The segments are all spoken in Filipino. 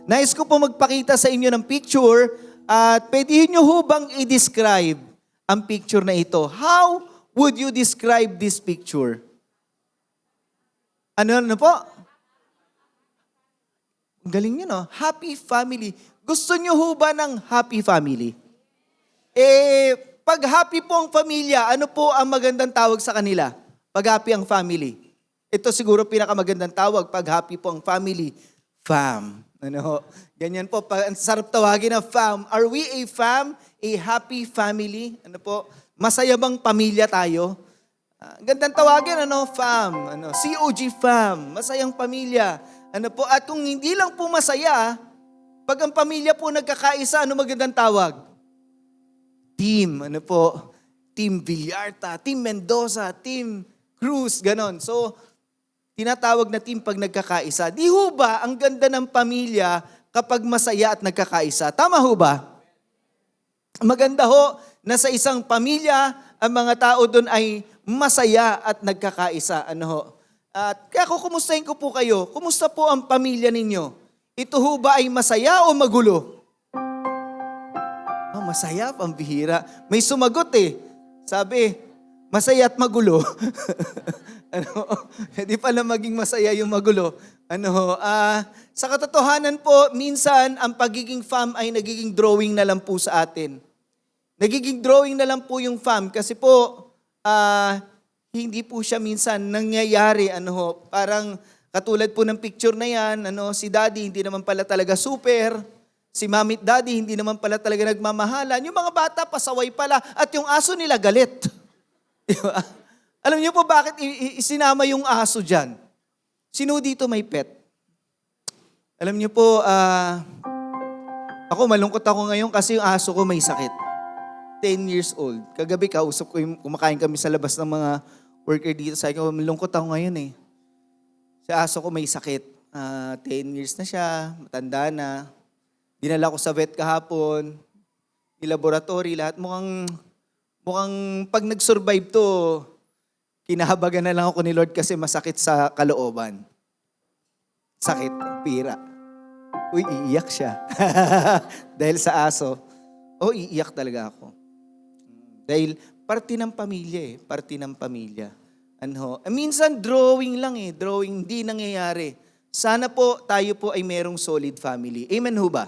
Nais ko po magpakita sa inyo ng picture at pwede nyo ho bang i-describe ang picture na ito? How would you describe this picture? Ano po? Ang galing nyo, no? Happy family. Gusto nyo ho ba ng happy family? Pag happy po ang pamilya, ano po ang magandang tawag sa kanila? Pag happy ang family. Ito siguro pinakamagandang tawag, pag happy po ang family, fam. Ano, ganyan po, ang sarap tawagin na fam. Are we a fam? A happy family? Ano po? Masaya bang pamilya tayo? Gandang tawagin, fam. COG fam. Masayang pamilya. Ano po? At kung hindi lang po masaya, pag ang pamilya po nagkakaisa, ano magandang tawag? Team. Ano po? Team Villarta, Team Mendoza, Team Cruz, ganon. So, tinatawag na team pag nagkakaisa. Di ho ba ang ganda ng pamilya kapag masaya at nagkakaisa? Tama ho ba? Maganda ho na sa isang pamilya, ang mga tao doon ay masaya at nagkakaisa. Ano ho? At kaya kumustahin ko po kayo. Kumusta po ang pamilya ninyo? Ito ho ba ay masaya o magulo? Oh, masaya, pambihira. May sumagot Sabi, masaya at magulo. Hindi pala maging masaya yung magulo. Sa katotohanan po, minsan ang pagiging fam ay nagiging drawing na lang po sa atin. Nagiging drawing na lang po yung fam kasi po hindi po siya minsan nangyayari. Parang katulad po ng picture na yan, si daddy hindi naman pala talaga super, si mami at daddy hindi naman pala talaga nagmamahalan. Yung mga bata pasaway pala at yung aso nila galit. Diba? Alam niyo po bakit isinama yung aso dyan? Sino dito may pet? Alam niyo po, ako malungkot ako ngayon kasi yung aso ko may sakit. 10 years old. Kagabi kausap ko, kumakain kami sa labas ng mga worker dito. Sabi ko, malungkot ako ngayon Si aso ko may sakit. 10 years na siya, matanda na. Dinala ko sa vet kahapon, i-laboratory, lahat. Mukhang pag nag-survive to, kinahabagan na lang ako ni Lord kasi masakit sa kalooban. Sakit, pira. Uy, iiyak siya. Dahil sa aso. Iiyak talaga ako. Dahil parte ng pamilya parte ng pamilya. Minsan drawing lang drawing, hindi nangyayari. Sana po tayo po ay merong solid family. Amen ho ba?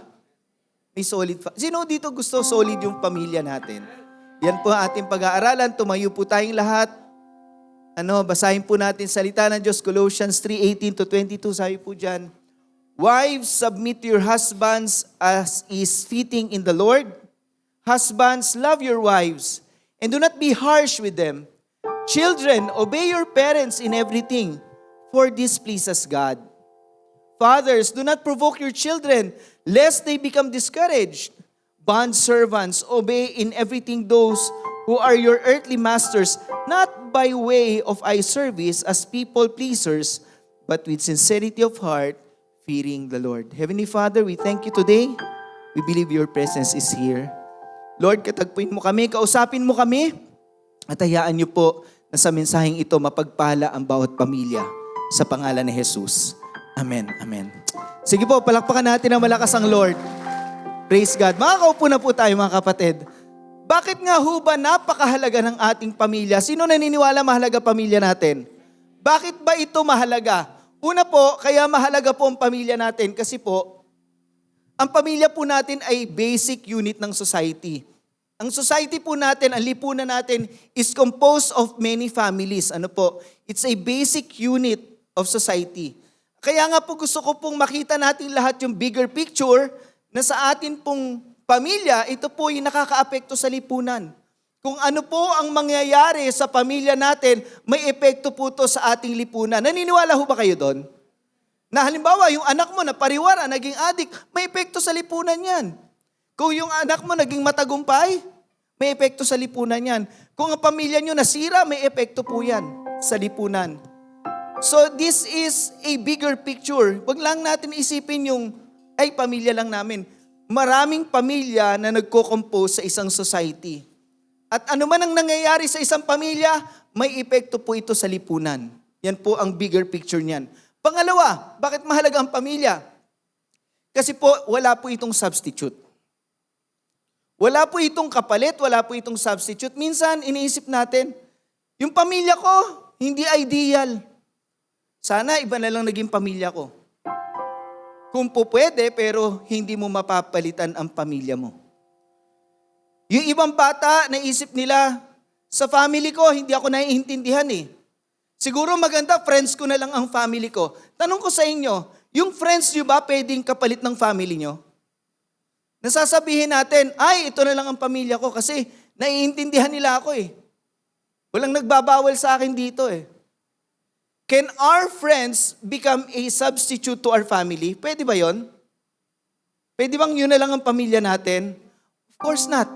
May solid Sino dito gusto solid yung pamilya natin? Yan po ang ating pag-aaralan. Tumayo po tayong lahat. Basahin po natin salita ng Diyos, Colossians 3:18-22, sabi po dyan, Wives, submit to your husbands as is fitting in the Lord. Husbands, love your wives, and do not be harsh with them. Children, obey your parents in everything, for this pleases God. Fathers, do not provoke your children, lest they become discouraged. Bondservants, obey in everything those who are your earthly masters, not by way of eye service as people pleasers, but with sincerity of heart, fearing the Lord. Heavenly Father, we thank you today. We believe your presence is here. Lord, katagpuin mo kami, kausapin mo kami, at hayaan niyo po na sa mensaheng ito mapagpala ang bawat pamilya sa pangalan ni Jesus. Amen. Amen. Sige po, palakpakan natin ang malakas ang Lord. Praise God. Makakaupo na po tayo mga kapatid. Bakit nga ho ba napakahalaga ng ating pamilya? Sino naniniwala mahalaga pamilya natin? Bakit ba ito mahalaga? Una po, kaya mahalaga po ang pamilya natin kasi po, ang pamilya po natin ay basic unit ng society. Ang society po natin, ang lipunan natin is composed of many families. It's a basic unit of society. Kaya nga po gusto ko pong makita natin lahat yung bigger picture na sa atin pong pamilya, ito po yung nakakaapekto sa lipunan. Kung ano po ang mangyayari sa pamilya natin, may epekto po to sa ating lipunan. Naniniwala ho ba kayo doon? Na halimbawa, yung anak mo na pariwara, naging adik, may epekto sa lipunan yan. Kung yung anak mo naging matagumpay, may epekto sa lipunan yan. Kung ang pamilya nyo nasira, may epekto po yan sa lipunan. So this is a bigger picture. Wag lang natin isipin yung, pamilya lang namin. Maraming pamilya na nagko-compose sa isang society. At ano man ang nangyayari sa isang pamilya, may epekto po ito sa lipunan. Yan po ang bigger picture niyan. Pangalawa, bakit mahalaga ang pamilya? Kasi po, wala po itong substitute. Wala po itong kapalit, wala po itong substitute. Minsan, iniisip natin, yung pamilya ko, hindi ideal. Sana iba na lang naging pamilya ko. Kung po pwede, pero hindi mo mapapalitan ang pamilya mo. Yung ibang bata, naisip nila, sa family ko, hindi ako naiintindihan eh. Siguro maganda, friends ko na lang ang family ko. Tanong ko sa inyo, yung friends nyo ba pwedeng kapalit ng family nyo? Nasasabihin natin, ay, ito na lang ang pamilya ko kasi naiintindihan nila ako eh. Walang nagbabawal sa akin dito eh. Can our friends become a substitute to our family? Pwede ba yon? Pwede bang yun na lang ang pamilya natin? Of course not.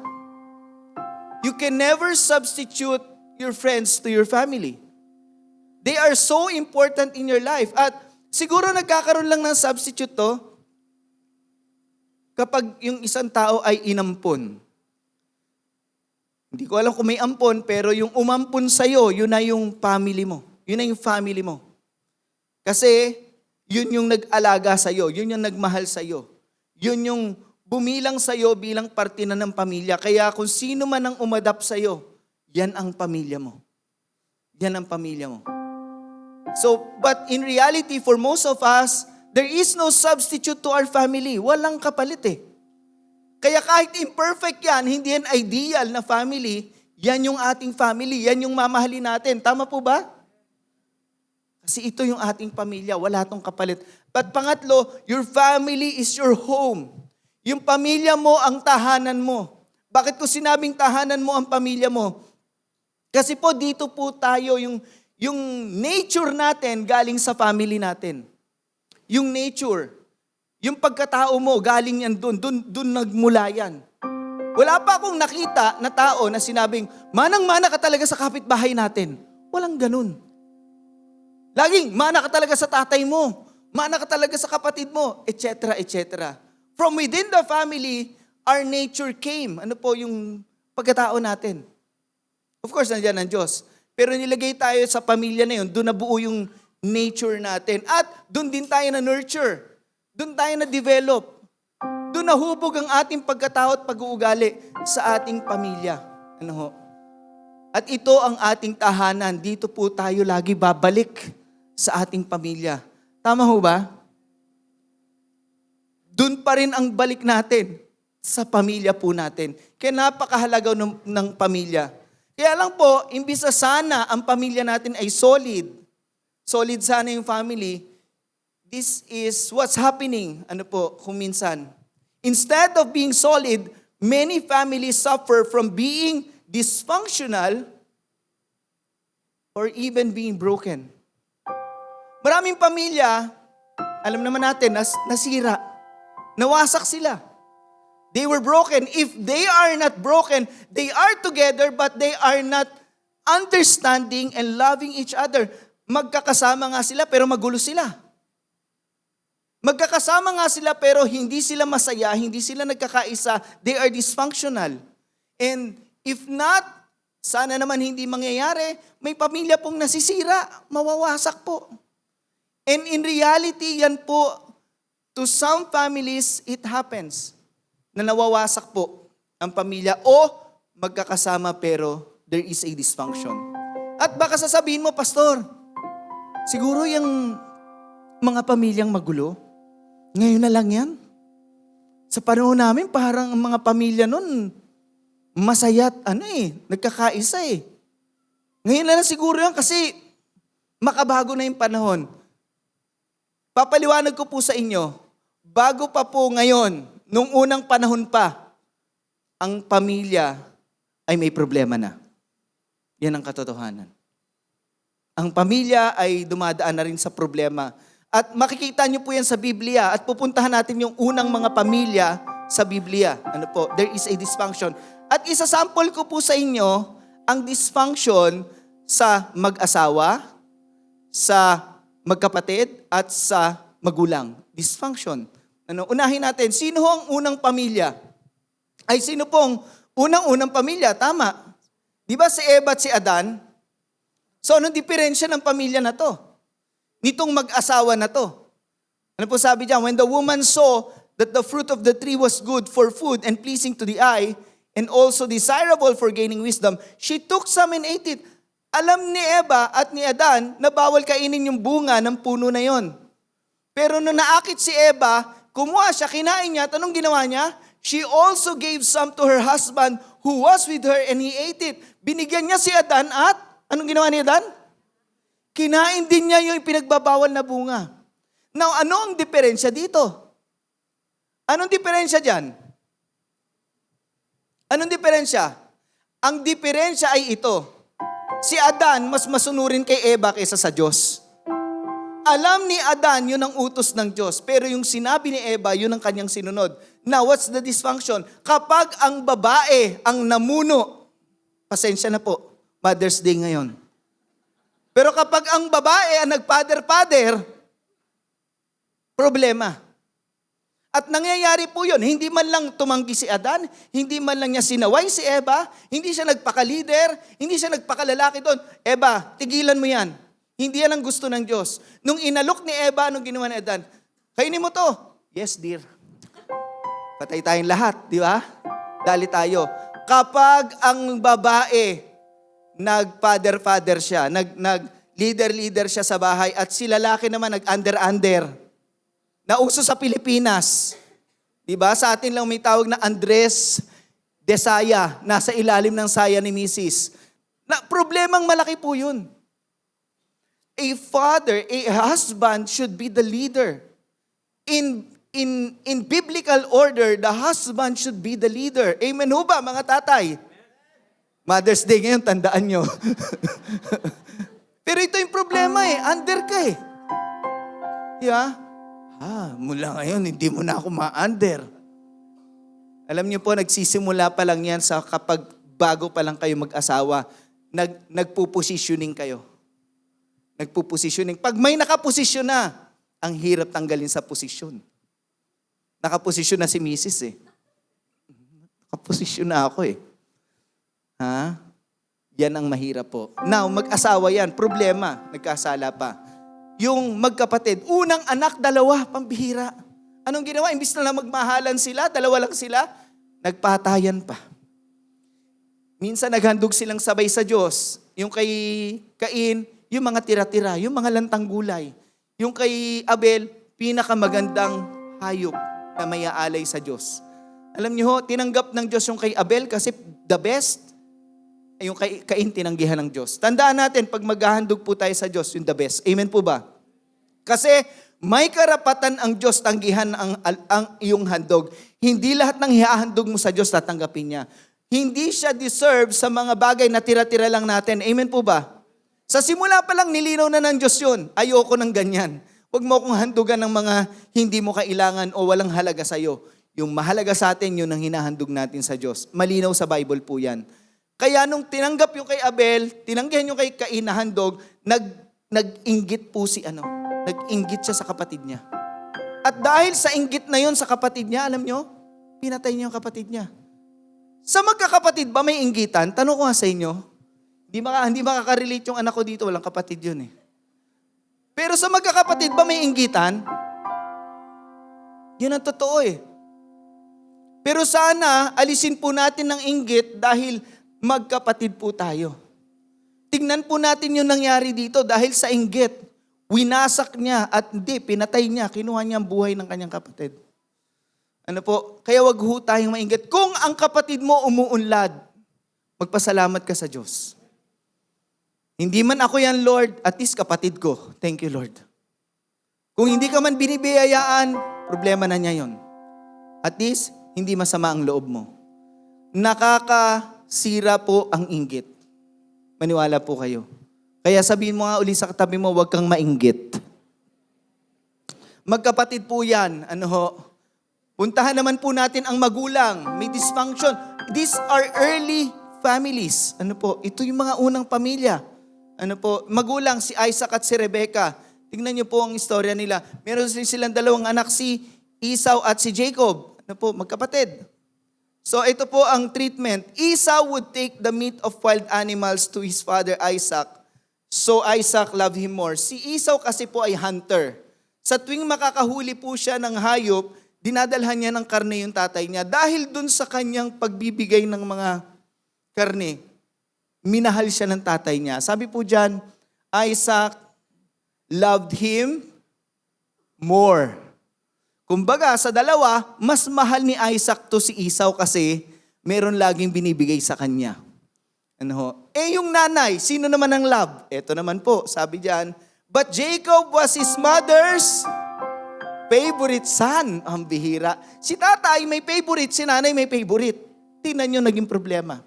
You can never substitute your friends to your family. They are so important in your life. At siguro nagkakaroon lang ng substitute to kapag yung isang tao ay inampon. Hindi ko alam kung may ampon, pero yung umampon sa'yo, yun na yung family mo. Yun na yung family mo. Kasi yun yung nag-alaga sa'yo, yun yung nagmahal sa'yo. Yun yung bumilang sa'yo bilang parte na ng pamilya. Kaya kung sino man ang umadapt sa'yo, yan ang pamilya mo. Yan ang pamilya mo. So, but in reality, for most of us, there is no substitute to our family. Walang kapalit eh. Kaya kahit imperfect yan, hindi yan ideal na family, yan yung ating family, yan yung mamahalin natin. Tama po ba? Kasi ito yung ating pamilya, wala tong kapalit. But pangatlo, your family is your home. Yung pamilya mo ang tahanan mo. Bakit ko sinabing tahanan mo ang pamilya mo? Kasi po dito po tayo, yung nature natin galing sa family natin. Yung nature, yung pagkatao mo galing yan dun nagmula yan. Wala pa akong nakita na tao na sinabing, manang-mana ka talaga sa kapitbahay natin. Walang ganun. Laging, mana ka talaga sa tatay mo, mana ka talaga sa kapatid mo, etc., etc. From within the family, our nature came. Ano po yung pagkatao natin? Of course, nandiyan ang Diyos. Pero nilagay tayo sa pamilya na yun, doon nabuo yung nature natin. At doon din tayo na-nurture. Doon tayo na-develop. Doon nahubog ang ating pagkatao at pag-uugali sa ating pamilya. Ano ho? At ito ang ating tahanan. Dito po tayo lagi babalik sa ating pamilya. Tama ho ba? Doon pa rin ang balik natin sa pamilya po natin. Kaya napakahalaga ng pamilya. Kaya lang po, imbis na sana ang pamilya natin ay solid sana yung family, this is what's happening, ano po, kung minsan. Instead of being solid, many families suffer from being dysfunctional or even being broken. Maraming pamilya, alam naman natin, nasira. Nawasak sila. They were broken. If they are not broken, they are together but they are not understanding and loving each other. Magkakasama nga sila pero magulo sila. Magkakasama nga sila pero hindi sila masaya, hindi sila nagkakaisa. They are dysfunctional. And if not, sana naman hindi mangyayari, may pamilya pong nasisira, mawawasak po. And in reality, yan po, to some families, it happens na nawawasak po ang pamilya o magkakasama pero there is a dysfunction. At baka sasabihin mo, Pastor, siguro yung mga pamilyang magulo, ngayon na lang yan. Sa panahon namin, parang ang mga pamilya nun, masaya at nagkakaisa eh. Ngayon na lang siguro yan kasi makabago na yung panahon. Papaliwanag ko po sa inyo, bago pa po ngayon, nung unang panahon pa, ang pamilya ay may problema na. Yan ang katotohanan. Ang pamilya ay dumadaan na rin sa problema. At makikita niyo po yan sa Biblia at pupuntahan natin yung unang mga pamilya sa Biblia. Ano po? There is a dysfunction. At isasample ko po sa inyo ang dysfunction sa mag-asawa, sa magkapatid, at sa magulang. Dysfunction. Unahin natin, sino ho ang unang pamilya? Ay, sino pong unang-unang pamilya? Tama. Di ba si Eva at si Adan? So, anong diferensya ng pamilya na to? Nitong mag-asawa na to. Ano po sabi diyan? When the woman saw that the fruit of the tree was good for food and pleasing to the eye, and also desirable for gaining wisdom, she took some and ate it. Alam ni Eva at ni Adan na bawal kainin yung bunga ng puno na yon. Pero nung naakit si Eva, kumuha siya, kinain niya, at anong ginawa niya? She also gave some to her husband who was with her and he ate it. Binigyan niya si Adan at anong ginawa ni Adan? Kinain din niya yung pinagbabawal na bunga. Now, ano ang diferensya dito? Anong diferensya dyan? Anong diferensya? Ang diferensya ay ito. Si Adan mas masunurin kay Eva kaysa sa Diyos. Alam ni Adan yun ang utos ng Diyos, pero yung sinabi ni Eva, yun ang kanyang sinunod. Now, what's the dysfunction? Kapag ang babae ang namuno, pasensya na po, Mother's Day ngayon. Pero kapag ang babae ang nagpader-pader, problema. At nangyayari po yun, hindi man lang tumanggi si Adan, hindi man lang niya sinaway si Eva, hindi siya nagpaka-leader, hindi siya nagpakalalaki doon. Eva, tigilan mo yan. Hindi yan ang gusto ng Diyos. Nung inalok ni Eva, anong ginawa ni Adan? Kainin mo to. Yes, dear. Patay tayong lahat, di ba? Dali tayo. Kapag ang babae, nag-father-father siya, nag-leader-leader siya sa bahay, at si lalaki naman nag-under-under. Nauso sa Pilipinas. Diba? Sa atin lang may tawag na Andres de Saya, nasa ilalim ng saya ni Mrs. Problemang malaki po yun. A father, a husband should be the leader. In biblical order, the husband should be the leader. Amen ho ba, mga tatay? Mother's Day ngayon, tandaan nyo. Pero ito yung problema under ka Yeah? Mula ngayon, hindi mo na ako ma-under. Alam niyo po, nagsisimula pa lang yan sa kapag bago pa lang kayo mag-asawa, nagpupositioning kayo. Nagpupositioning. Pag may nakaposisyon na, ang hirap tanggalin sa posisyon. Nakaposisyon na si Mrs. Nakaposisyon na ako Yan ang mahirap po. Now, mag-asawa yan. Problema, nagkasala pa. Yung magkapatid, unang anak, dalawa, pambihira. Anong ginawa? Imbis na magmahalan sila, dalawa lang sila, nagpatayan pa. Minsan naghandog silang sabay sa Diyos. Yung kay Cain, yung mga tira-tira, yung mga lantang gulay. Yung kay Abel, pinakamagandang hayop na may aalay sa Diyos. Alam niyo ho, tinanggap ng Diyos yung kay Abel kasi the best, ay yung kay Cain tinanggihan ng Diyos. Tandaan natin, pag maghahandog po tayo sa Diyos, yung the best. Amen po ba? Kasi may karapatan ang Diyos tanggihan ang iyong handog. Hindi lahat ng hihahandog mo sa Diyos tatanggapin niya. Hindi siya deserve sa mga bagay na tira-tira lang natin. Amen po ba? Sa simula pa lang, nilinaw na ng Diyos yun. Ayoko ng ganyan. Huwag mo akong handugan ng mga hindi mo kailangan o walang halaga sa'yo. Yung mahalaga sa atin, yun ang hinahandog natin sa Diyos. Malinaw sa Bible po yan. Kaya nung tinanggap yung kay Abel, tinanggihan yung kay Cain na handog, nag-inggit po nag-inggit siya sa kapatid niya. At dahil sa inggit na yon sa kapatid niya, alam nyo, pinatay niya yung kapatid niya. Sa magkakapatid ba may inggitan? Tanong ko nga sa inyo, hindi makaka-relate yung anak ko dito, walang kapatid yun Pero sa magkakapatid ba may inggitan? Yun ang totoo Pero sana, alisin po natin ng inggit dahil magkapatid po tayo. Tingnan po natin yung nangyari dito dahil sa inggit. Winasak niya at pinatay niya. Kinuha niya ang buhay ng kanyang kapatid. Kaya wag ho tayong mainggit. Kung ang kapatid mo umuunlad, magpasalamat ka sa Diyos. Hindi man ako yan, Lord, at least kapatid ko. Thank you, Lord. Kung hindi ka man binibiyayaan, problema na niya yon. At least, hindi masama ang loob mo. Nakakasira po ang inggit. Maniwala po kayo. Kaya sabihin mo nga uli sa katabi mo, huwag kang mainggit. Magkapatid po yan. Puntahan naman po natin ang magulang. May dysfunction. These are early families. Ito yung mga unang pamilya. Magulang, si Isaac at si Rebecca. Tingnan niyo po ang istorya nila. Meron silang dalawang anak, si Esau at si Jacob. Magkapatid. So ito po ang treatment. Esau would take the meat of wild animals to his father Isaac. So Isaac loved him more. Si Esau kasi po ay hunter. Sa tuwing makakahuli po siya ng hayop, dinadalhan niya ng karne yung tatay niya. Dahil dun sa kanyang pagbibigay ng mga karne, minahal siya ng tatay niya. Sabi po dyan, Isaac loved him more. Kumbaga, sa dalawa, mas mahal ni Isaac to si Esau kasi meron laging binibigay sa kanya. Yung nanay, sino naman ang love? Ito naman po, sabi diyan, but Jacob was his mother's favorite son. Ang bihira. Si tatay may favorite, si nanay may favorite. Tingnan nyo, naging problema.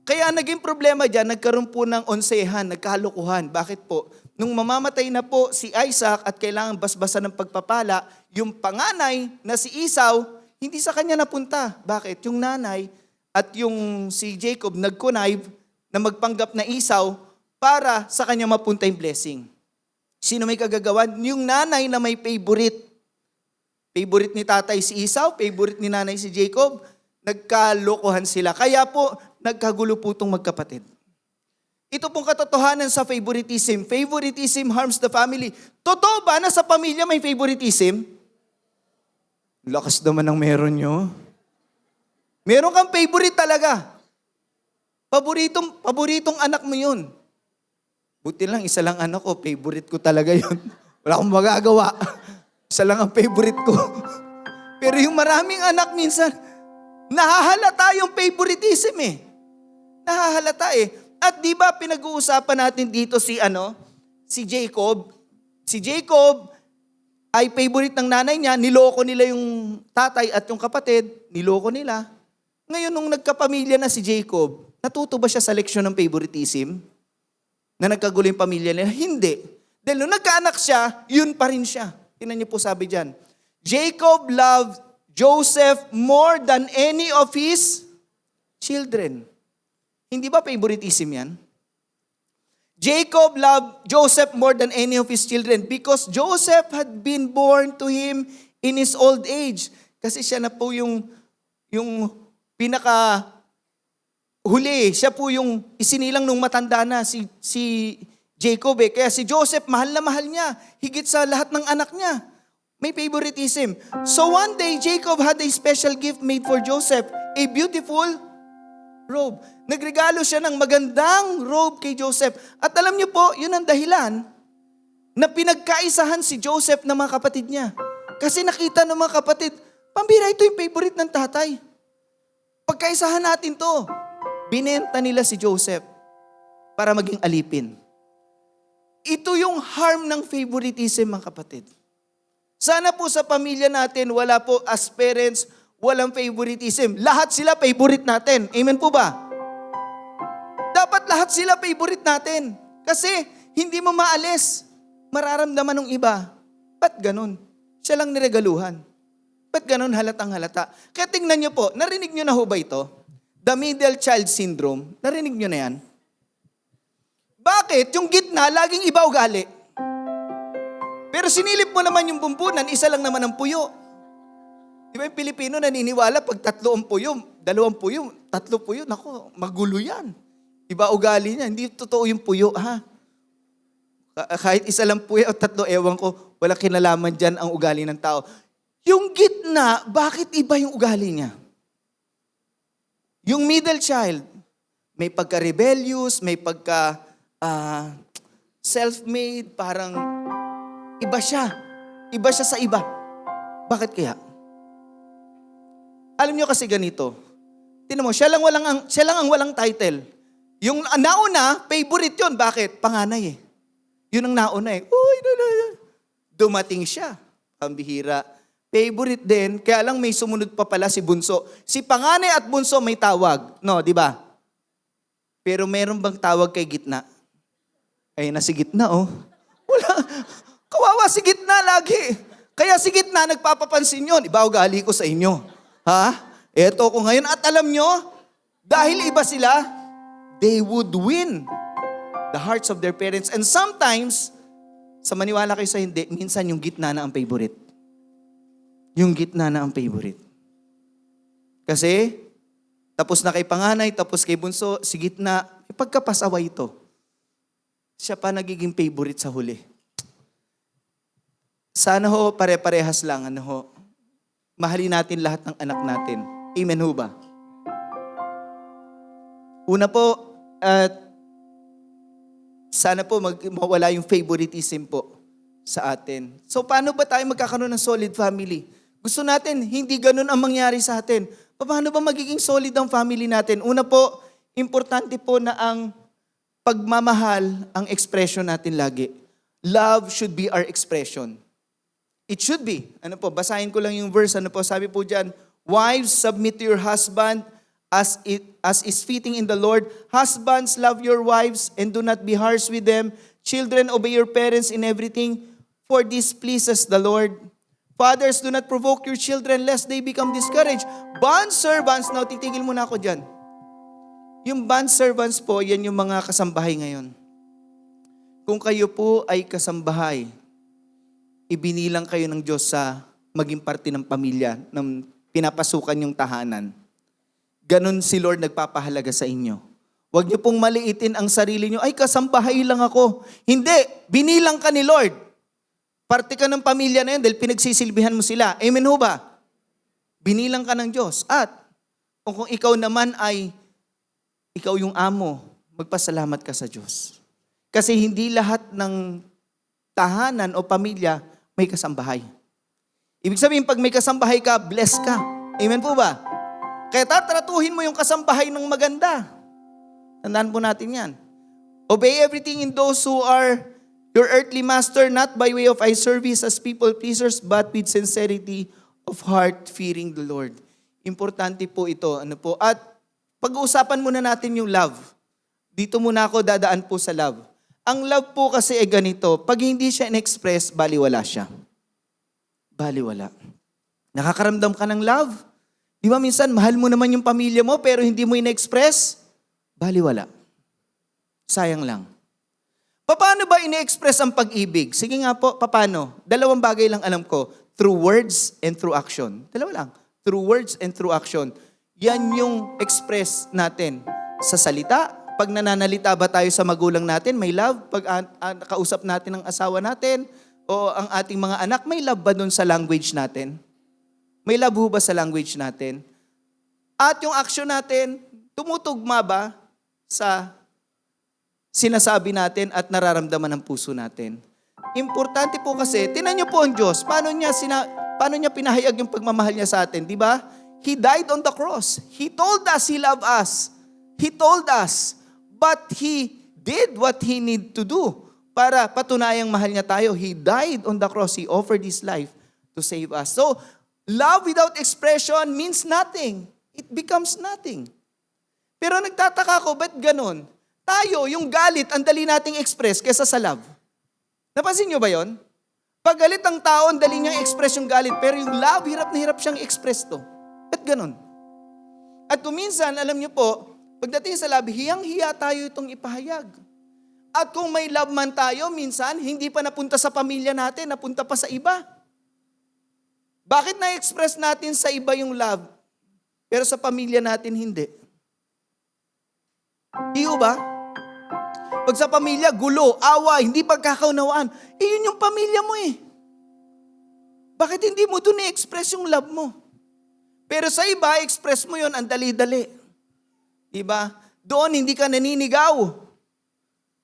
Kaya naging problema dyan, nagkaroon po ng onsehan, nagkalukuhan. Bakit po? Nung mamamatay na po si Isaac at kailangan basbasan ng pagpapala, yung panganay na si Esau, hindi sa kanya napunta. Bakit? Yung nanay at yung si Jacob nag-connive na magpanggap na Esau para sa kanya mapunta yung blessing. Sino may kagagawan? Yung nanay na may favorite. Favorite ni tatay si Esau, favorite ni nanay si Jacob. Nagkalokohan sila. Kaya po, nagkagulo po itong magkapatid. Ito pong katotohanan sa favoritism. Favoritism harms the family. Totoo ba na sa pamilya may favoritism? Lakas naman ang meron nyo. Meron kang favorite talaga. Paboritong anak mo yun. Buti lang, isa lang anak ko. Favorite ko talaga yun. Wala akong magagawa. Isa lang ang favorite ko. Pero yung maraming anak minsan, nahahalata yung favoritism eh. Nahahalata eh. At di ba pinag-uusapan natin dito si Jacob. Si Jacob ay favorite ng nanay niya, niloko nila yung tatay at yung kapatid, niloko nila. Ngayon nung nagkapamilya na si Jacob, natuto ba siya sa leksyon ng favoritism? Na nagkagulo yung pamilya nila? Hindi. Dahil nung nagkaanak siya, yun pa rin siya. Tingnan niyo po sabi dyan. Jacob loved Joseph more than any of his children. Hindi ba favoritism yan? Jacob loved Joseph more than any of his children because Joseph had been born to him in his old age. Kasi siya na po yung pinaka huli. Siya po yung isinilang nung matanda na si Jacob eh. Kaya si Joseph, mahal na mahal niya. Higit sa lahat ng anak niya. May favoritism. So one day, Jacob had a special gift made for Joseph. A beautiful robe. Nagregalo siya ng magandang robe kay Joseph. At alam niyo po, yun ang dahilan na pinagkaisahan si Joseph ng mga kapatid niya. Kasi nakita ng mga kapatid, pambira ito yung favorite ng tatay. Pagkaisahan natin to. Binenta nila si Joseph para maging alipin. Ito yung harm ng favoritism, mga kapatid. Sana po sa pamilya natin, wala po as parents, walang favoritism. Lahat sila favorite natin. Amen po ba? Dapat lahat sila favorite natin. Kasi hindi mo maalis. Mararamdaman ng iba. Ba't ganun? Siya lang niregaluhan. Ba't ganun halatang halata? Kaya tingnan nyo po, narinig nyo na ho ba ito? The middle child syndrome. Narinig nyo na yan? Bakit? Yung gitna, laging iba ugali. Pero sinilip mo naman yung bumbunan, isa lang naman ang puyo. Di ba yung Pilipino naniniwala pag 3 ang puyo, 2 puyo, 3 puyo, naku, magulo yan. Iba ugali niya, hindi totoo yung puyo, ha? Kahit isa lang puyo o 3, ewan ko, wala kinalaman dyan ang ugali ng tao. Yung gitna, bakit iba yung ugali niya? Yung middle child, may pagka-rebellious, may pagka self-made, parang iba siya. Iba siya sa iba. Bakit kaya? Alam niyo kasi ganito. Tingnan mo, siya lang ang walang title. Yung nauna, favorite yun. Bakit? Panganay eh. Yun ang nauna eh. Uy, dumating siya. Pambihira. Favorite din, kaya lang may sumunod pa pala si Bunso. Si panganay at Bunso may tawag. No, di ba? Pero meron bang tawag kay gitna? Ay, nasi gitna oh. Wala. Kawawa si gitna lagi. Kaya si gitna nagpapapansin yun. Iba ugali ko sa inyo. Ha? Eto ko ngayon. At alam nyo, dahil iba sila, they would win the hearts of their parents. And sometimes, sa maniwala kayo sa hindi, minsan yung gitna na ang favorite. Yung gitna na ang favorite. Kasi, tapos na kay panganay, tapos kay bunso, si gitna, pagkapasaway ito. Siya pa nagiging favorite sa huli. Sana ho, pare-parehas lang, mahalin natin lahat ng anak natin. Amen ho ba? Una po, sana po mawala yung favoritism po sa atin. So paano ba tayo magkakaroon ng solid family? Gusto natin, hindi ganun ang mangyari sa atin. Paano ba magiging solid ang family natin? Una po, importante po na ang pagmamahal ang expression natin lagi. Love should be our expression. It should be. Basahin ko lang yung verse. Sabi po dyan, wives, submit to your husband as is fitting in the Lord. Husbands, love your wives and do not be harsh with them. Children, obey your parents in everything, for this pleases the Lord. Fathers, do not provoke your children lest they become discouraged. Bond servants, now titigil muna ako dyan. Yung bond servants po, yan yung mga kasambahay ngayon. Kung kayo po ay kasambahay, ibinilang kayo ng Diyos sa maging parte ng pamilya, ng pinapasukan yung tahanan. Ganon si Lord nagpapahalaga sa inyo. Huwag niyo pong maliitin ang sarili niyo, ay kasambahay lang ako. Hindi, binilang ka ni Lord. Parte ka ng pamilya na yun dahil pinagsisilbihan mo sila. Amen ho ba? Binilang ka ng Diyos. At kung ikaw naman ay, ikaw yung amo, magpasalamat ka sa Diyos. Kasi hindi lahat ng tahanan o pamilya may kasambahay. Ibig sabihin, pag may kasambahay ka, bless ka. Amen po ba? Kaya tatratuhin mo yung kasambahay ng maganda. Tandaan po natin yan. Obey everything in those who are your earthly master, not by way of eye service as people pleasers, but with sincerity of heart, fearing the Lord. Importante po ito. At pag-uusapan muna natin yung love. Dito muna ako dadaan po sa love. Ang love po kasi ay ganito. Pag hindi siya in-express, baliwala siya. Baliwala. Nakakaramdam ka ng love? Di ba minsan, mahal mo naman yung pamilya mo, pero hindi mo in-express? Baliwala. Sayang lang. Paano ba in-express ang pag-ibig? Sige nga po, paano? Dalawang bagay lang alam ko. Through words and through action. Dalawa lang. Through words and through action. Yan yung express natin sa salita. Pag nananalita ba tayo sa magulang natin, may love. Pag kausap natin ang asawa natin o ang ating mga anak, may love ba dun sa language natin? May love ba sa language natin? At yung action natin, tumutugma ba sa sinasabi natin at nararamdaman ng puso natin? Importante po kasi, tinan niyo po ang Diyos, paano niya pinahayag yung pagmamahal niya sa atin, di ba? He died on the cross. He told us He loved us. He told us. But He did what He need to do para patunayang mahal niya tayo. He died on the cross. He offered His life to save us. So, love without expression means nothing. It becomes nothing. Pero nagtataka ko, ba't ganun? Tayo, yung galit, ang dali nating express kesa sa love. Napansin nyo ba yon? Pag galit ang tao, ang dali niyang express yung galit. Pero yung love, hirap na hirap siyang express to. Ba't ganun? At kung minsan, alam niyo po, pagdating sa love, hiyang-hiya tayo itong ipahayag. At kung may love man tayo, minsan, hindi pa napunta sa pamilya natin, napunta pa sa iba. Bakit na-express natin sa iba yung love, pero sa pamilya natin hindi? Di ba? Pag sa pamilya, gulo, awa, hindi pagkakaunawaan, yun yung pamilya mo eh. Bakit hindi mo doon i-express yung love mo? Pero sa iba, express mo yun, ang dali-dali. Diba? Doon hindi ka naninigaw.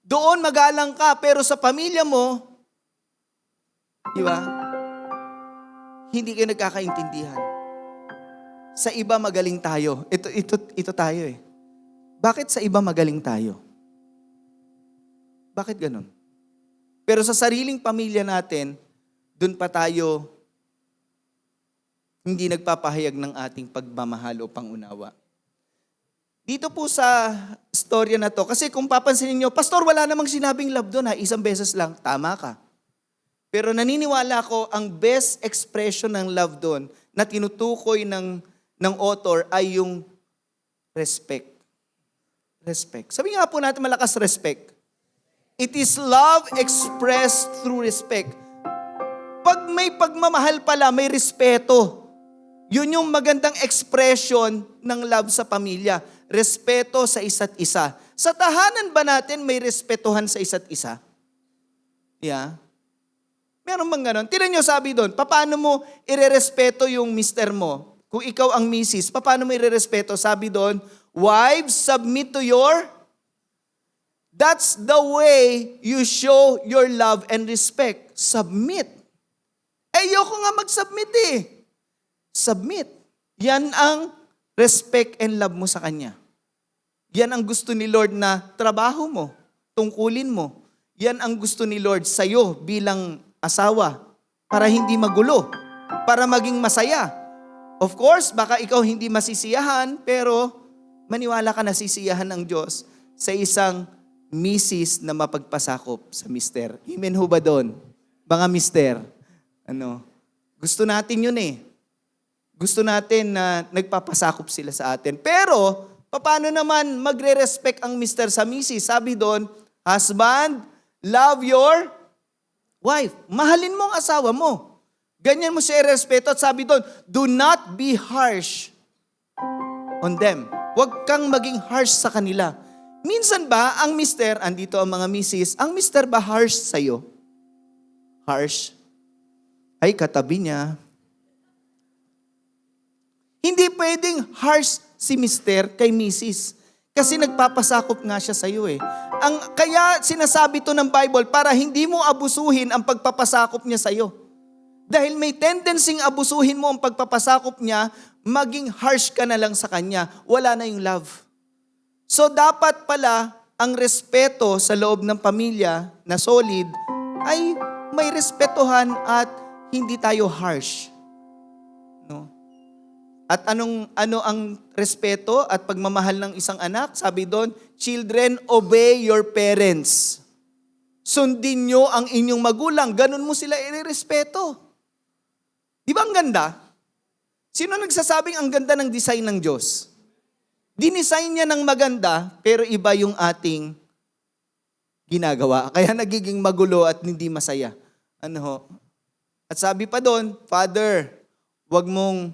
Doon magalang ka, pero sa pamilya mo, diba? Hindi kayo nagkakaintindihan. Sa iba magaling tayo. Ito tayo eh. Bakit sa iba magaling tayo? Bakit ganun? Pero sa sariling pamilya natin, dun pa tayo hindi nagpapahayag ng ating pagmamahal o pangunawa. Dito po sa storya na to, kasi kung papansinin nyo, Pastor, wala namang sinabing love doon ha, isang beses lang, tama ka. Pero naniniwala ko, ang best expression ng love doon na tinutukoy ng author ay yung respect. Respect. Sabi nga po natin malakas respect. It is love expressed through respect. Pag may pagmamahal pala, may respeto. Yun yung magandang expression ng love sa pamilya. Respeto sa isa't isa. Sa tahanan ba natin may respetuhan sa isa't isa? Yeah. Meron bang ganon? Tignan nyo, sabi doon, paano mo irerespeto yung mister mo? Kung ikaw ang misis, paano mo irerespeto? Sabi doon, wives, submit to your... That's the way you show your love and respect. Submit. Ayoko nga mag-submit eh. Submit. Yan ang respect and love mo sa Kanya. Yan ang gusto ni Lord na trabaho mo, tungkulin mo. Yan ang gusto ni Lord sa'yo bilang asawa para hindi magulo, para maging masaya. Of course, baka ikaw hindi masisiyahan, pero maniwala ka na sisiyahan ng Diyos sa isang misis na mapagpasakop sa mister. Amen ho ba doon? Mga mister, gusto natin yun eh. Gusto natin na nagpapasakop sila sa atin. Pero, paano naman magre-respect ang mister sa misis? Sabi doon, husband, love your wife. Mahalin mo ang asawa mo. Ganyan mo siya i-respeto. At sabi doon, do not be harsh on them. Huwag kang maging harsh sa kanila. Minsan ba, ang mister, andito ang mga misis, ang mister ba harsh sa'yo? Harsh? Ay, katabi niya. Hindi pwedeng harsh si mister kay misis. Kasi nagpapasakop nga siya sa'yo eh. Kaya sinasabi to ng Bible para hindi mo abusuhin ang pagpapasakop niya sa'yo. Dahil may tendency abusuhin mo ang pagpapasakop niya, maging harsh ka na lang sa kanya. Wala na yung love. So dapat pala ang respeto sa loob ng pamilya na solid ay may respetuhan at hindi tayo harsh. No? At ano ang respeto at pagmamahal ng isang anak? Sabi doon, children, obey your parents. Sundin nyo ang inyong magulang. Ganun mo sila irerespeto. Di ba ang ganda? Sino nagsasabing ang ganda ng design ng Diyos? Dinesign niya ng maganda, pero iba yung ating ginagawa. Kaya nagiging magulo at hindi masaya. At sabi pa doon, Father, wag mong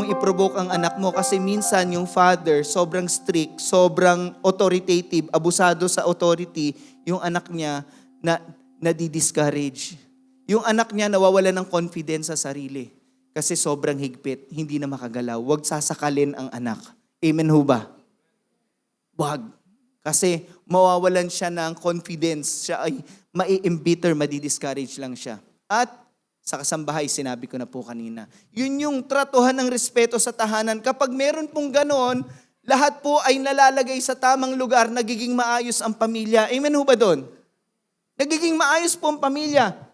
i-provoke ang anak mo kasi minsan yung father sobrang strict, sobrang authoritative, abusado sa authority, yung anak niya na nadi-discourage. Yung anak niya nawawala ng confidence sa sarili. Kasi sobrang higpit, hindi na makagalaw. Huwag sasakalin ang anak. Amen ho ba? Huwag. Kasi mawawalan siya ng confidence. Siya ay mai-embitter, madi-discourage lang siya. At sa kasambahay, sinabi ko na po kanina, yun yung tratuhan ng respeto sa tahanan. Kapag meron pong ganon, lahat po ay nalalagay sa tamang lugar, nagiging maayos ang pamilya. Amen ho ba doon? Nagiging maayos po ang pamilya.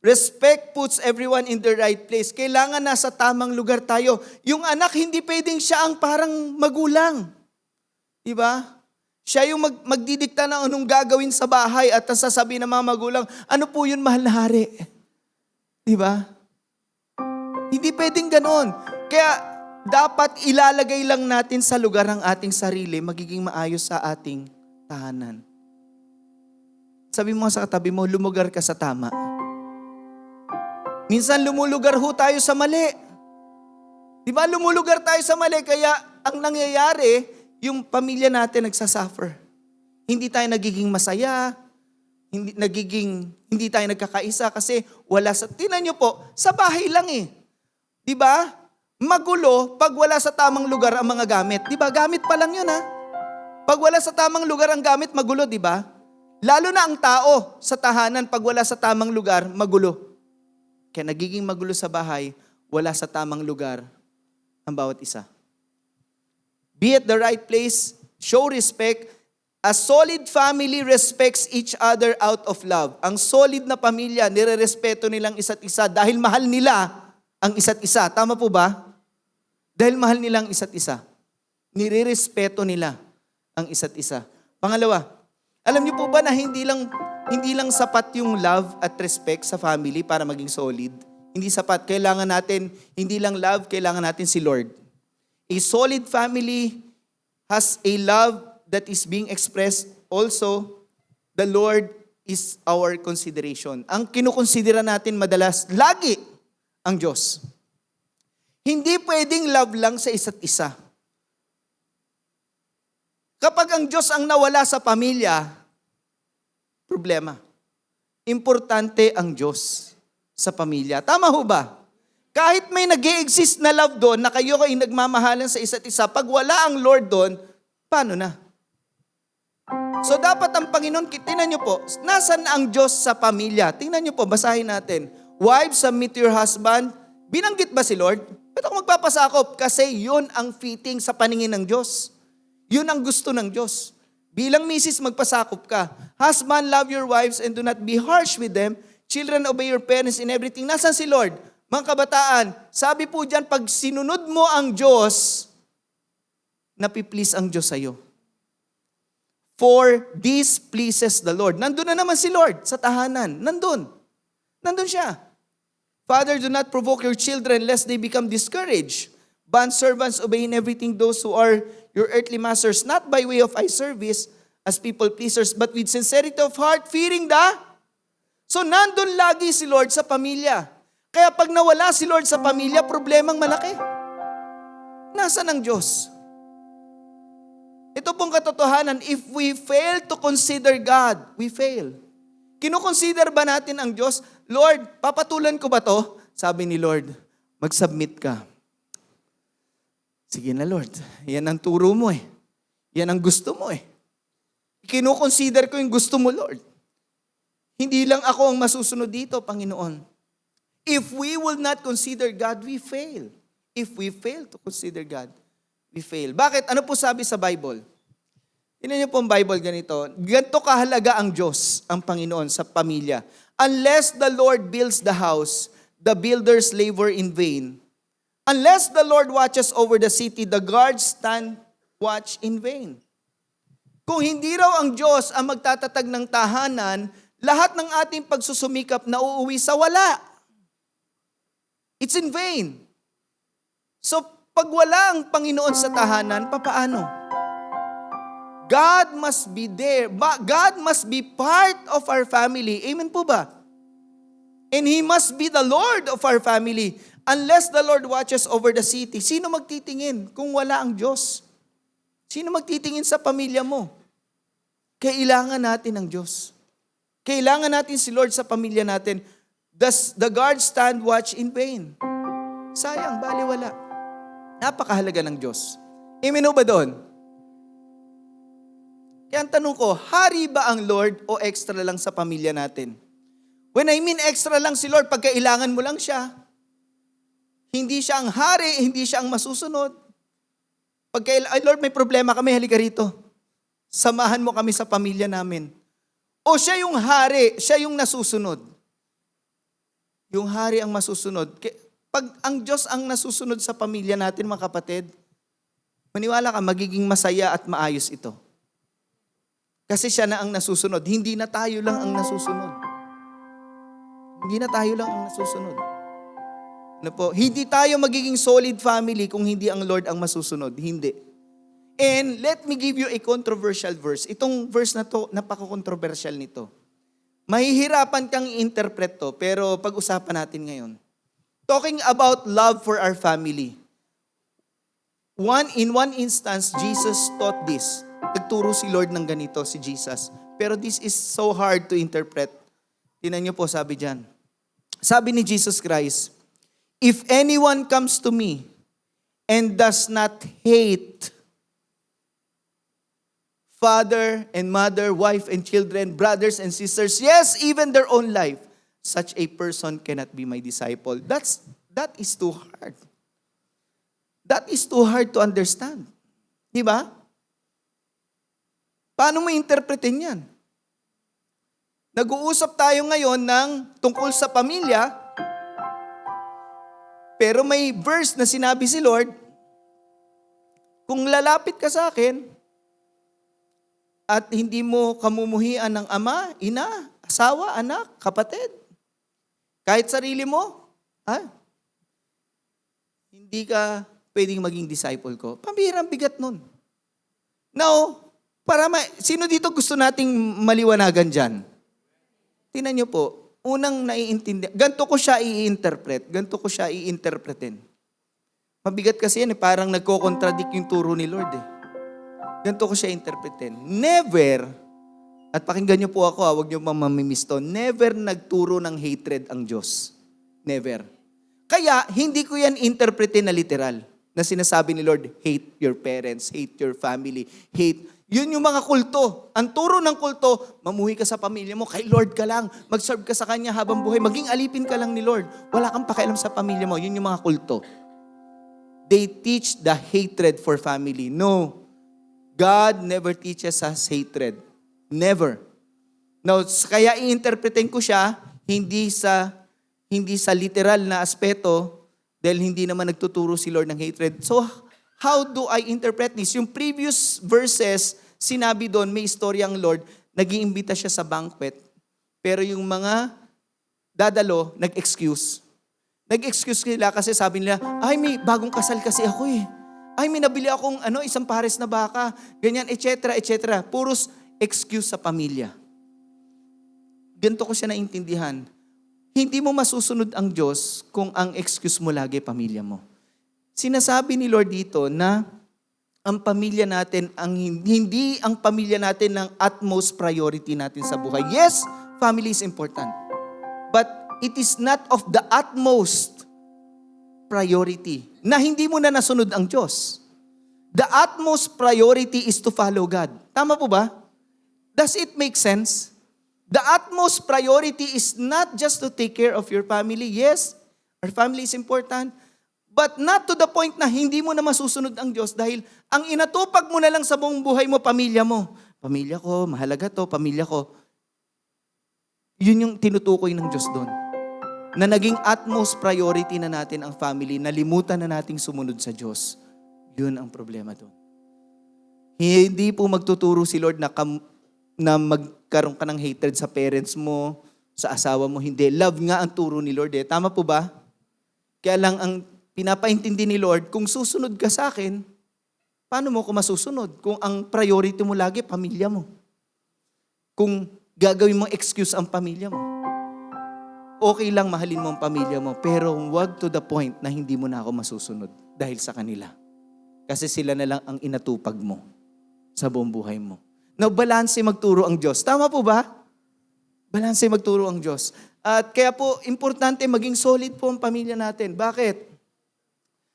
Respect puts everyone in the right place. Kailangan nasa tamang lugar tayo. Yung anak, hindi pwedeng siya ang parang magulang. Diba? Siya yung magdidikta na anong gagawin sa bahay at sasabihin ng mga magulang, ano po yun, mahal na hari? Diba? Hindi pwedeng ganon. Kaya dapat ilalagay lang natin sa lugar ang ating sarili, magiging maayos sa ating tahanan. Sabi mo sa katabi mo, lumugar ka sa tama. Minsan lumulugar ho tayo sa mali. Di ba lumulugar tayo sa mali, kaya ang nangyayari, yung pamilya natin nagsasuffer. Hindi tayo nagiging masaya, hindi tayo nagkakaisa kasi wala sa, tingnan nyo po, sa bahay lang eh. Di ba? Magulo pag wala sa tamang lugar ang mga gamit. Di ba? Gamit pa lang yun ha. Pag wala sa tamang lugar ang gamit, magulo, di ba? Lalo na ang tao sa tahanan, pag wala sa tamang lugar, magulo. Kaya nagiging magulo sa bahay, wala sa tamang lugar ang bawat isa. Be at the right place, show respect. A solid family respects each other out of love. Ang solid na pamilya, nirerespeto nilang isa't isa dahil mahal nila ang isa't isa. Tama po ba? Dahil mahal nila ang isa't isa. Nirerespeto nila ang isa't isa. Pangalawa, alam niyo po ba na hindi lang sapat yung love at respect sa family para maging solid? Hindi sapat. Kailangan natin, hindi lang love, kailangan natin si Lord. A solid family has a love that is being expressed also. The Lord is our consideration. Ang kinukonsidera natin madalas, lagi, ang Diyos. Hindi pwedeng love lang sa isa't isa. Kapag ang Diyos ang nawala sa pamilya, problema. importante ang Diyos sa pamilya. Tama ho ba? Kahit may nag-e-exist na love doon, na kayo ay nagmamahalan sa isa't isa, pag wala ang Lord doon, paano na? So dapat ang Panginoon, tingnan nyo po, nasan ang Diyos sa pamilya? Tingnan nyo po, basahin natin. Wives, submit to your husband. Binanggit ba si Lord? Ba't ako magpapasakop? Kasi yun ang fitting sa paningin ng Diyos. Yun ang gusto ng Diyos. Bilang misis, magpasakop ka. Husband, love your wives and do not be harsh with them. Children, obey your parents in everything. Nasaan si Lord? Mga kabataan, sabi po dyan, pag sinunod mo ang Diyos, napiplease ang Diyos sa'yo. For this pleases the Lord. Nandun na naman si Lord sa tahanan. Nandun siya. Father, do not provoke your children lest they become discouraged. Bond servants, obey in everything those who are your earthly masters, not by way of eye service as people pleasers, but with sincerity of heart, fearing the... So nandun lagi si Lord sa pamilya. Kaya pag nawala si Lord sa pamilya, problemang malaki. Nasaan ang Diyos? Ito pong katotohanan, if we fail to consider God, we fail. Kinukonsider ba natin ang Diyos? Lord, papatulan ko ba to? Sabi ni Lord, mag-submit ka. Sige na Lord, yan ang turo mo eh. Yan ang gusto mo eh. Kinukonsider ko yung gusto mo Lord. Hindi lang ako ang masusunod dito, Panginoon. If we will not consider God, we fail. If we fail to consider God, we fail. Bakit? Ano po sabi sa Bible? Tingnan niyo po ang Bible ganito. Ganito kahalaga ang Diyos, ang Panginoon sa pamilya. Unless the Lord builds the house, the builders labor in vain. Unless the Lord watches over the city, the guards stand watch in vain. Kung hindi raw ang Diyos ang magtatatag ng tahanan, lahat ng ating pagsusumikap na uuwi sa wala. It's in vain. So, pag wala ang Panginoon sa tahanan, papaano? God must be there. God must be part of our family. Amen po ba? And He must be the Lord of our family. Unless the Lord watches over the city, sino magtitingin kung wala ang Diyos? Sino magtitingin sa pamilya mo? Kailangan natin ang Diyos. Kailangan natin si Lord sa pamilya natin. The guards stand watch in vain. Sayang, baliwala. Napakahalaga ng Diyos. Amen o ba doon? Kaya ang tanong ko, hari ba ang Lord o extra lang sa pamilya natin? When I mean extra lang si Lord, pag kailangan mo lang siya. Hindi siya ang hari, hindi siya ang masusunod. Pag Lord, may problema kami, halika rito. Samahan mo kami sa pamilya namin. O siya yung hari, siya yung nasusunod. Yung hari ang masusunod. Pag ang Diyos ang nasusunod sa pamilya natin, mga kapatid, maniwala ka, magiging masaya at maayos ito. Kasi siya na ang nasusunod. Hindi na tayo lang ang nasusunod. Hindi na tayo lang ang nasusunod. Ano po? Hindi tayo magiging solid family kung hindi ang Lord ang masusunod. Hindi. And let me give you a controversial verse. Itong verse na to, napaka-controversial nito. Mahihirapan kang i-interpret to, pero pag-usapan natin ngayon. Talking about love for our family. In one instance, Jesus taught this. Nagturo si Lord ng ganito, si Jesus. Pero this is so hard to interpret. Tingnan niyo po, sabi dyan. Sabi ni Jesus Christ, if anyone comes to me and does not hate father and mother, wife and children, brothers and sisters, yes, even their own life, such a person cannot be my disciple. That is too hard. That is too hard to understand. Di ba? Paano mo interpretin yan? Nag-uusap tayo ngayon ng tungkol sa pamilya, pero may verse na sinabi si Lord, kung lalapit ka sa akin, at hindi mo kamumuhian ng ama, ina, asawa, anak, kapatid, kahit sarili mo, hindi ka pwedeng maging disciple ko. Pambihirang bigat nun. Now, sino dito gusto nating maliwanagan dyan? Tingnan niyo po, unang naiintindihan, ganito ko siya i-interpret, ganito ko siya i-interpretin. Mabigat kasi yan, parang nagko-contradict yung turo ni Lord eh. Ganito ko siya interpretin. Never At pakinggan niyo po ako, huwag niyo mamimiss to. Never nagturo ng hatred ang Diyos. Never. Kaya, hindi ko yan interpretin na literal. Na sinasabi ni Lord, hate your parents, hate your family, hate. Yun yung mga kulto. Ang turo ng kulto, mamuhi ka sa pamilya mo, kay Lord ka lang, mag-serve ka sa Kanya habang buhay, maging alipin ka lang ni Lord. Wala kang pakialam sa pamilya mo. Yun yung mga kulto. They teach the hatred for family. No. God never teaches us hatred. Never. Now, kaya i-interpretin ko siya, hindi sa literal na aspeto, dahil hindi naman nagtuturo si Lord ng hatred. So, how do I interpret this? Yung previous verses, sinabi doon, may istorya ang Lord, nag-iimbita siya sa banquet, pero yung mga dadalo, nag-excuse. Nag-excuse nila kasi sabi nila, ay may bagong kasal kasi ako eh. Ay may nabili akong isang pares na baka, ganyan, etc., etc. Puros excuse sa pamilya. Ganito ko siya naintindihan. Hindi mo masusunod ang Diyos kung ang excuse mo lagi pamilya mo. Sinasabi ni Lord dito na ang pamilya natin, hindi ang pamilya natin ang utmost priority natin sa buhay. Yes, family is important. But it is not of the utmost priority na hindi mo na nasunod ang Diyos. The utmost priority is to follow God. Tama po ba? Does it make sense? The utmost priority is not just to take care of your family. Yes, our family is important. But not to the point na hindi mo na masusunod ang Diyos dahil ang inatupag mo na lang sa buong buhay mo, pamilya mo. Pamilya ko, mahalaga to, pamilya ko. Yun yung tinutukoy ng Diyos doon. Na naging utmost priority na natin ang family, nalimutan na nating sumunod sa Diyos. Yun ang problema doon. Hindi po magtuturo si Lord na magkaroon ka ng hatred sa parents mo, sa asawa mo. Hindi. Love nga ang turo ni Lord eh. Tama po ba? Kaya lang ang pinapaintindi ni Lord, kung susunod ka sa akin, paano mo ko masusunod? Kung ang priority mo lagi, pamilya mo. Kung gagawin mong excuse ang pamilya mo. Okay lang mahalin mo ang pamilya mo, pero wag to the point na hindi mo na ako masusunod dahil sa kanila. Kasi sila na lang ang inatupag mo sa buong buhay mo. Now, balanse magturo ang Diyos. Tama po ba? Balanse magturo ang Diyos. At kaya po, importante maging solid po ang pamilya natin. Bakit?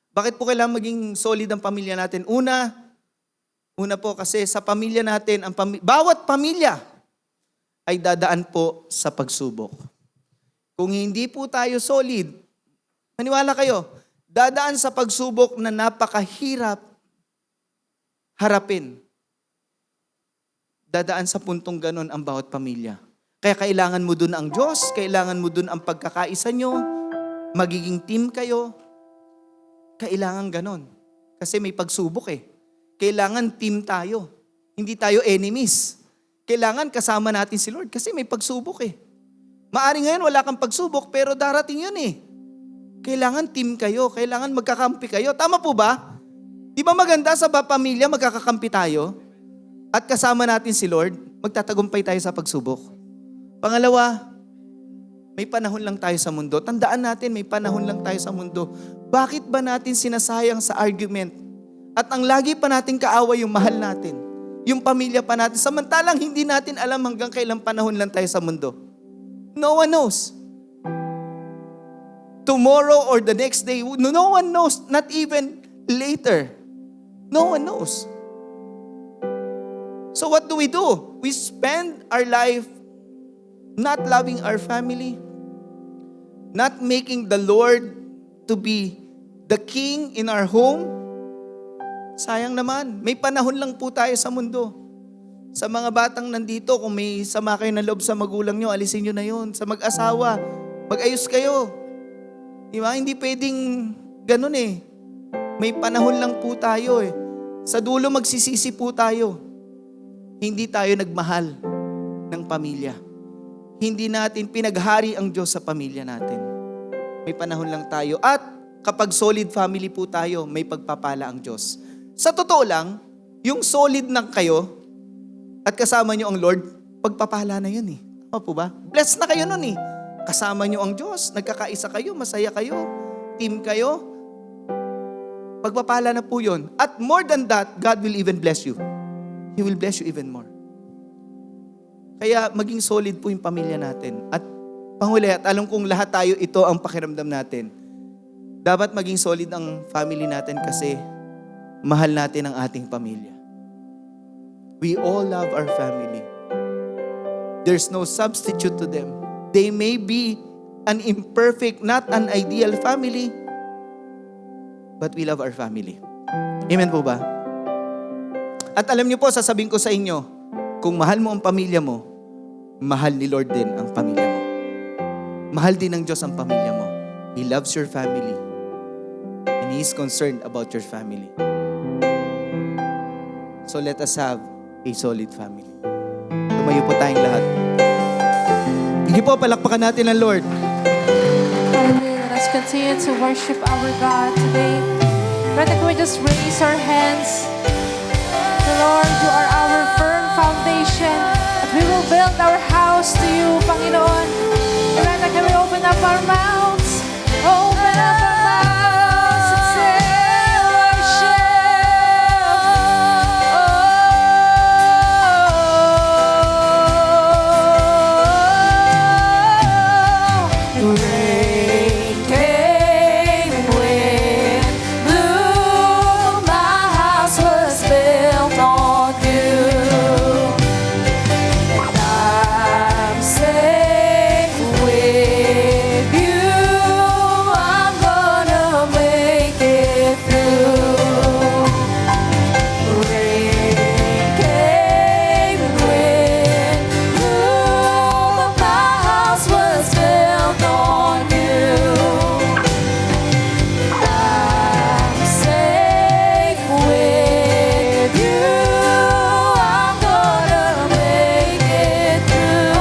Bakit po kailangan maging solid ang pamilya natin? Una po kasi sa pamilya natin, bawat pamilya ay dadaan po sa pagsubok. Kung hindi po tayo solid, maniwala kayo, dadaan sa pagsubok na napakahirap harapin. Dadaan sa puntong ganon ang bawat pamilya. Kaya kailangan mo dun ang Diyos, kailangan mo dun ang pagkakaisa nyo, magiging team kayo. Kailangan ganon. Kasi may pagsubok eh. Kailangan team tayo. Hindi tayo enemies. Kailangan kasama natin si Lord kasi may pagsubok eh. Maaring ngayon wala kang pagsubok pero darating yun eh. Kailangan team kayo. Kailangan magkakampi kayo. Tama po ba? Di ba maganda sa pamilya magkakakampi tayo? At kasama natin si Lord, magtatagumpay tayo sa pagsubok. Pangalawa, may panahon lang tayo sa mundo. Tandaan natin, may panahon lang tayo sa mundo. Bakit ba natin sinasayang sa argument? At ang lagi pa natin kaaway yung mahal natin, yung pamilya pa natin, samantalang hindi natin alam hanggang kailang panahon lang tayo sa mundo. No one knows. Tomorrow or the next day, no one knows, not even later. No one knows. So what do? We spend our life not loving our family, not making the Lord to be the King in our home. Sayang naman, may panahon lang po tayo sa mundo. Sa mga batang nandito, kung may sama kayo ng loob sa magulang nyo, alisin nyo na yun. Sa mag-asawa, mag-ayos kayo. Diba? Hindi pwedeng ganun eh. May panahon lang po tayo eh. Sa dulo magsisisi po tayo. Hindi tayo nagmahal ng pamilya. Hindi natin pinaghari ang Diyos sa pamilya natin. May panahon lang tayo. At kapag solid family po tayo, may pagpapala ang Diyos. Sa totoo lang, yung solid na kayo at kasama nyo ang Lord, pagpapala na yun eh. Tama po ba? Blessed na kayo nun eh. Kasama nyo ang Diyos, nagkakaisa kayo, masaya kayo, team kayo. Pagpapala na po yun. At more than that, God will even bless you. He will bless you even more. Kaya maging solid po yung pamilya natin. At panghuli, at alam kong lahat tayo ito ang pakiramdam natin. Dapat maging solid ang family natin kasi mahal natin ang ating pamilya. We all love our family. There's no substitute to them. They may be an imperfect, not an ideal family, but we love our family. Amen po ba? At alam niyo po, sasabihin ko sa inyo, kung mahal mo ang pamilya mo, mahal ni Lord din ang pamilya mo. Mahal din ng Diyos ang pamilya mo. He loves your family. And He is concerned about your family. So let us have a solid family. Tumayo po tayong lahat. Hindi po, palakpakan natin ang Lord. Hallelujah. Let us continue to worship our God today. Brother, can we just raise our hands? The Lord, you are our firm foundation. At we will build our house to you, Panginoon. Brother, can we open up our mouths? Open up our mouths and say worship. Rain came and wind blew. My house was built on you, and I'm safe with you. I'm gonna make it through. Rain came and wind blew, but my house was built on you. I'm safe with you. I'm gonna make it through.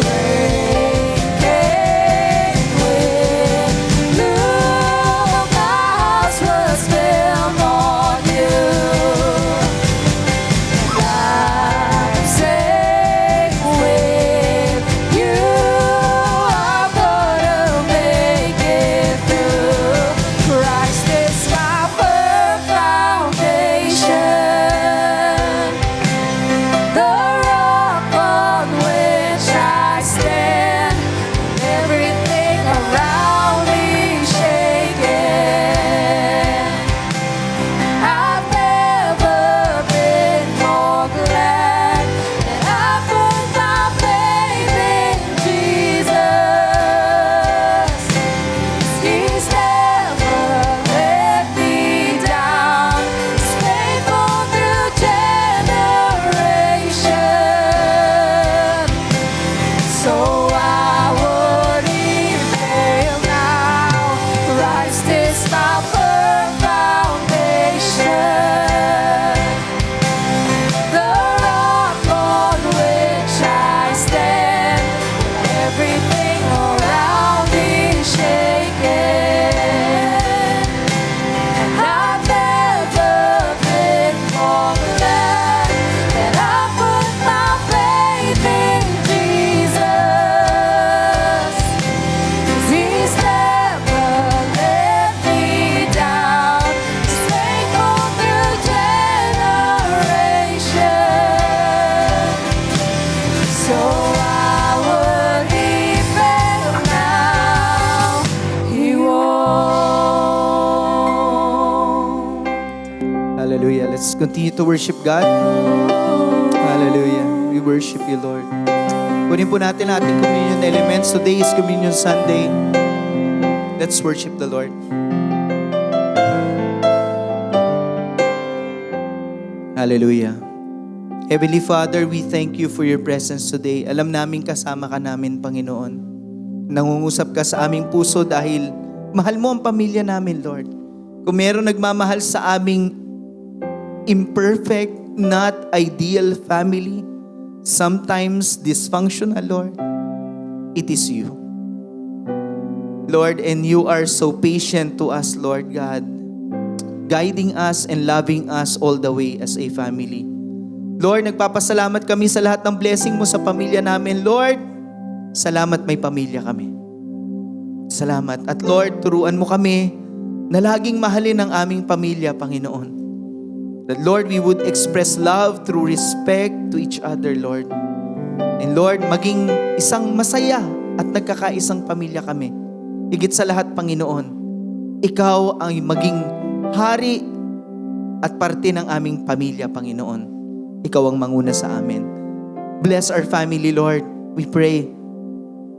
Rain came, wind blew, my house was built on you. I'm safe with you. I'm gonna make it through. Christ is my firm foundation, the rock on which I stand. Everything around me shaking. I've never been more glad that I put my faith in Jesus. He's never let me down. He's faithful through generations. So why would He fail now? Christ is my firm foundation, the rock on which I stand. Everything around me is shaking, and I've never been more glad that I put my faith in Jesus. 'Cause He's never let me down. He's faithful through generations. So why would He fail now? He won't. Hallelujah. Let's continue to worship God. Hallelujah. We worship you, Lord. Kunin po natin ang ating communion elements. Today is Communion Sunday. Let's worship the Lord. Hallelujah. Heavenly Father, we thank you for your presence today. Alam namin kasama ka namin, Panginoon. Nangungusap ka sa aming puso dahil mahal mo ang pamilya namin, Lord. Kung meron nagmamahal sa aming imperfect, not ideal family, sometimes dysfunctional, Lord, it is you. Lord, and you are so patient to us, Lord God, guiding us and loving us all the way as a family. Lord, nagpapasalamat kami sa lahat ng blessing mo sa pamilya namin. Lord, salamat may pamilya kami. Salamat. At Lord, turuan mo kami na laging mahalin ang aming pamilya, Panginoon. That Lord, we would express love through respect to each other, Lord. And Lord, maging isang masaya at nagkakaisang pamilya kami. Higit sa lahat, Panginoon, Ikaw ang maging hari at parte ng aming pamilya, Panginoon. Ikaw ang manguna sa amin. Bless our family, Lord. We pray.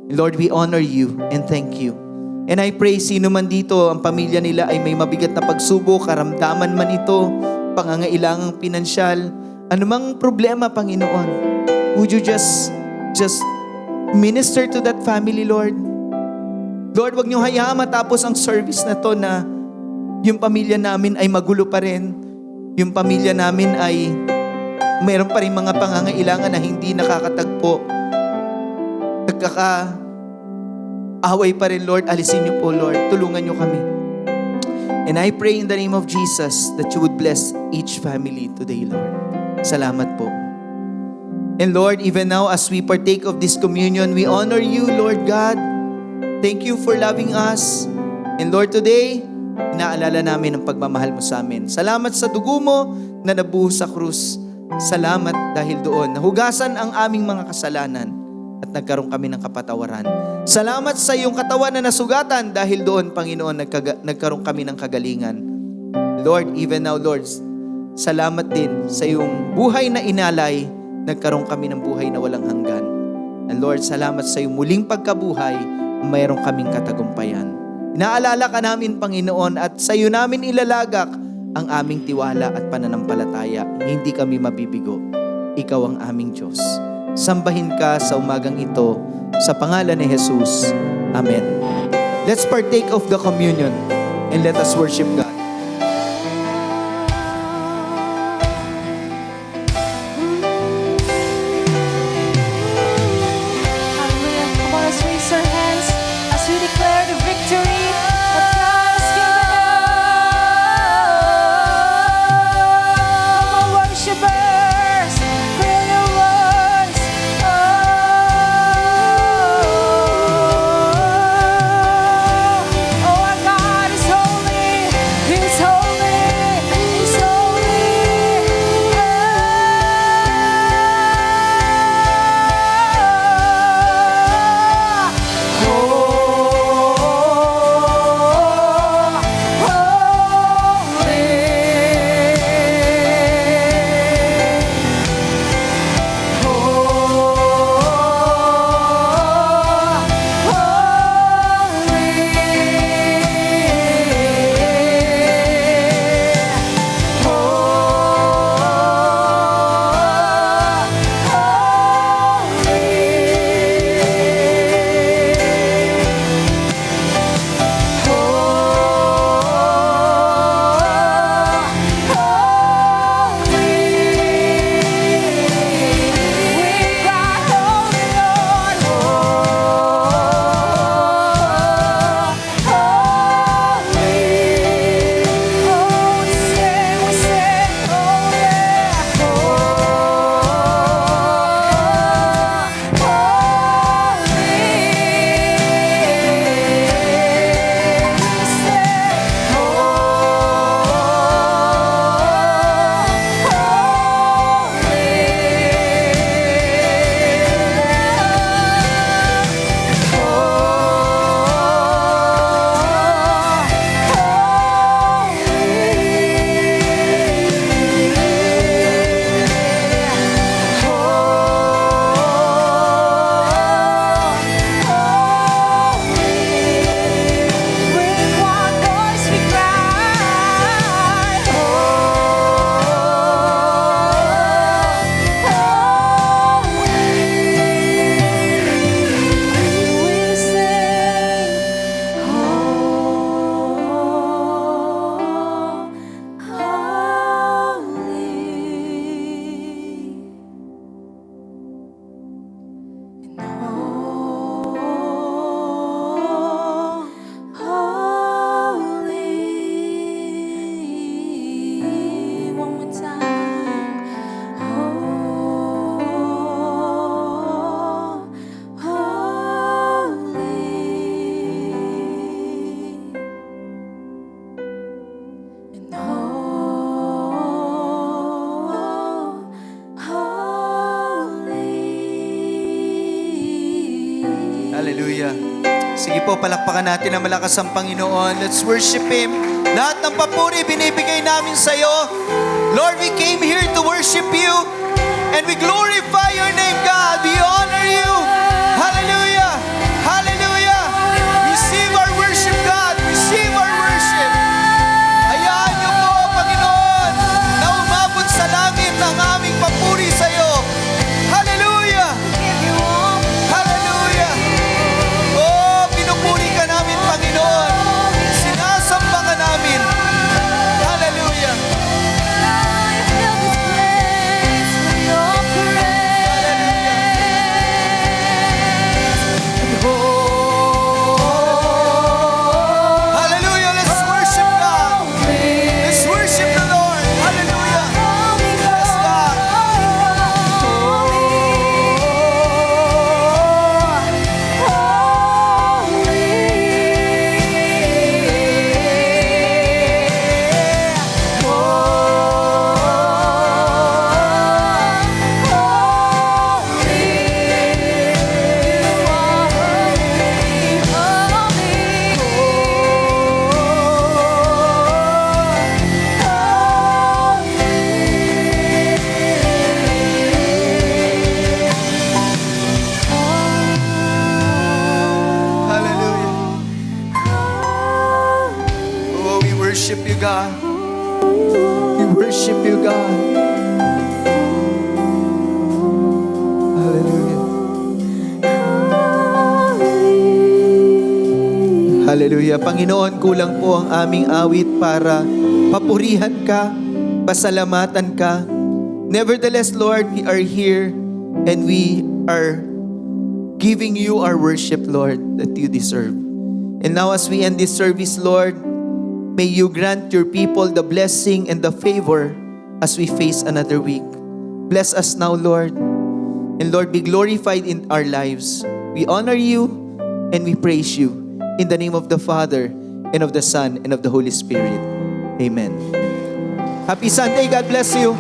Lord, we honor you and thank you. And I pray, sino man dito, ang pamilya nila ay may mabigat na pagsubok, karamdaman man ito, pangangailangang pinansyal, anumang problema, Panginoon, would you just minister to that family, Lord? Lord, wag niyo hayaan matapos ang service na to na yung pamilya namin ay magulo pa rin. Yung pamilya namin ay mayroon pa rin mga pangangailangan na hindi nakakatagpo. Nagkaka-away pa rin, Lord. Alisin niyo po, Lord. Tulungan niyo kami. And I pray in the name of Jesus that you would bless each family today, Lord. Salamat po. And Lord, even now as we partake of this communion, we honor you, Lord God. Thank you for loving us. And Lord, today, inaalala namin ang pagmamahal mo sa amin. Salamat sa dugo mo na nabuhos sa krus. Salamat dahil doon nahugasan ang aming mga kasalanan at nagkaroon kami ng kapatawaran. Salamat sa iyong katawan na nasugatan dahil doon, Panginoon, nagkaroon kami ng kagalingan. Lord, even now, Lord, salamat din sa iyong buhay na inalay, nagkaroon kami ng buhay na walang hanggan. And Lord, salamat sa iyong muling pagkabuhay, mayroon kaming katagumpayan. Inaalala ka namin, Panginoon, at sa iyo namin ilalagak ang aming tiwala at pananampalataya. Hindi kami mabibigo. Ikaw ang aming Diyos. Sambahin ka sa umagang ito sa pangalan ni Jesus. Amen. Let's partake of the communion and let us worship God. Hallelujah. Come on, let's raise our hands as we declare the victory that God has given us. Come on, worshipers, fill your voice. Oh, our God is holy. Sige po, palakpakan natin ang malakas ang Panginoon. Let's worship Him. Lahat ng papuri binibigay namin sa iyo. Lord, we came here to worship You and we glorify Your name, God. We honor You. Hallelujah! Hallelujah! Receive our worship, God. Receive our worship. Hayaan Niyo po, Panginoon, na umabot sa langit ang aming papuri sa iyo. Hallelujah! Hallelujah! Oh, pinupuri ka namin, Panginoon. Sinasamba ka namin. Hallelujah! Hallelujah! Let's worship God. Let's worship the Lord. Hallelujah! Yes, God. Hallelujah. Oh, we worship You, God. We worship You, God. Hallelujah. Hallelujah. Panginoon, kulang po ang aming awit para papurihan Ka, pasalamatan Ka. Nevertheless, Lord, we are here and we are giving You our worship, Lord, that You deserve. And now as we end this service, Lord, may You grant Your people the blessing and the favor as we face another week. Bless us now, Lord. And Lord, be glorified in our lives. We honor You and we praise You. In the name of the Father, and of the Son, and of the Holy Spirit. Amen. Happy Sunday. God bless you.